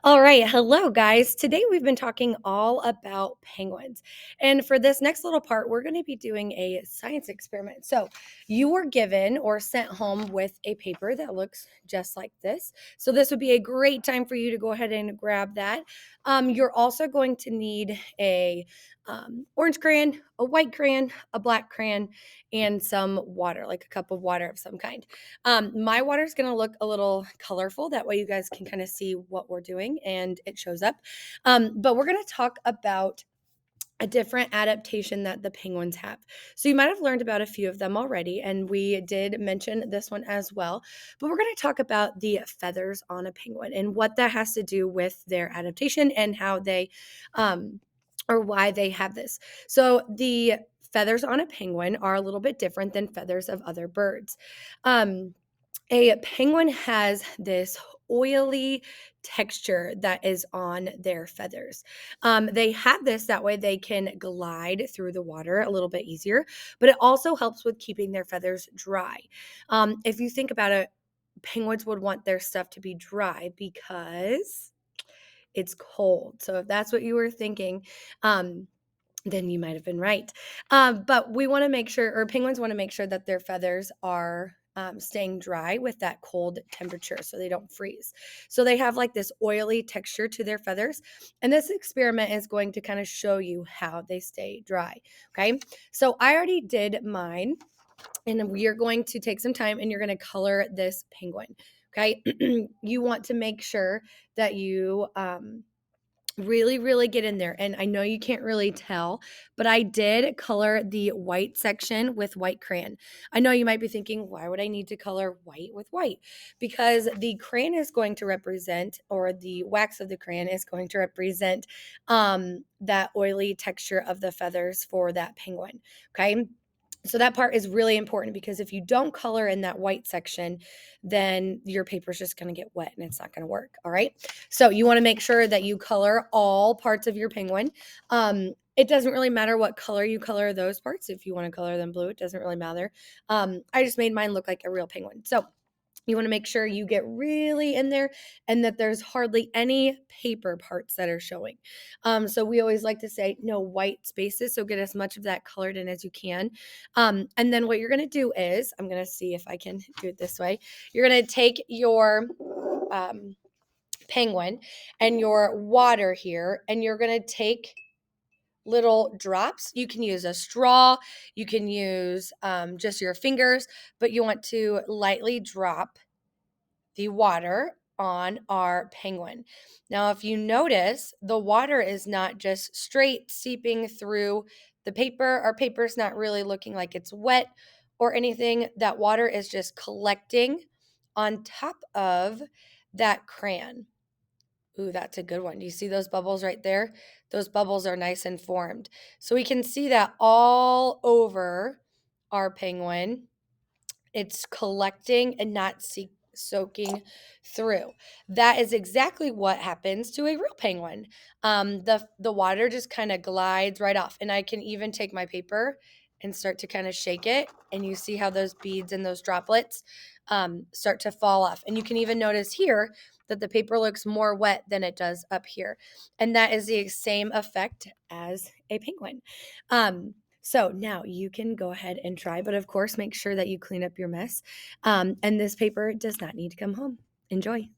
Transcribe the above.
All right. Hello, guys. Today we've been talking all about penguins. And for this next little part, we're going to be doing a science experiment. So, you were given or sent home with a paper that looks just like this. So, this would be a great time for you to go ahead and grab that. You're also going to need a orange crayon, a white crayon, a black crayon, and some water, like a cup of water of some kind. My water is going to look a little colorful. That way, you guys can kind of see what we're doing and it shows up. But we're going to talk about a different adaptation that the penguins have. So, you might have learned about a few of them already, and we did mention this one as well. But we're going to talk about the feathers on a penguin and what that has to do with their adaptation and how they, or why they have this. So, the feathers on a penguin are a little bit different than feathers of other birds. Um, a penguin has this oily texture that is on their feathers. They have this that way they can glide through the water a little bit easier, but it also helps with keeping their feathers dry. If you think about it, penguins would want their stuff to be dry because it's cold. So if that's what you were thinking, um, then you might have been right. But we want to make sure, or penguins want to make sure that their feathers are staying dry with that cold temperature so they don't freeze. So they have like this oily texture to their feathers. And this experiment is going to kind of show you how they stay dry. Okay. So I already did mine, and we are going to take some time and you're going to color this penguin. Okay. You want to make sure that you, really get in there. And I know you can't really tell, but I did color the white section with white crayon. I know you might be thinking, why would I need to color white with white? Because the crayon is going to represent, or the wax of the crayon is going to represent that oily texture of the feathers for that penguin. Okay. So that part is really important because if you don't color in that white section, then your paper is just going to get wet and it's not going to work. All right. So you want to make sure that you color all parts of your penguin. It doesn't really matter what color you color those parts. If you want to color them blue, it doesn't really matter. I just made mine look like a real penguin. So you want to make sure you get really in there and that there's hardly any paper parts that are showing. So we always like to say no white spaces. So get as much of that colored in as you can. And then what you're going to do is, I'm going to see if I can do it this way. You're going to take your penguin and your water here, and you're going to take little drops. You can use a straw, you can use just your fingers, but you want to lightly drop the water on our penguin. Now, if you notice, the water is not just straight seeping through the paper. Our paper is not really looking like it's wet or anything. That water is just collecting on top of that crayon. Ooh, that's a good one. Do you see those bubbles right there? Those bubbles are nice and formed. So we can see that all over our penguin. It's collecting and not soaking through. That is exactly what happens to a real penguin. The water just kind of glides right off, and I can even take my paper and start to kind of shake it, and you see how those beads and those droplets start to fall off. And you can even notice here that the paper looks more wet than it does up here, and that is the same effect as a penguin. So now you can go ahead and try, but of course, make sure that you clean up your mess. And this paper does not need to come home. Enjoy.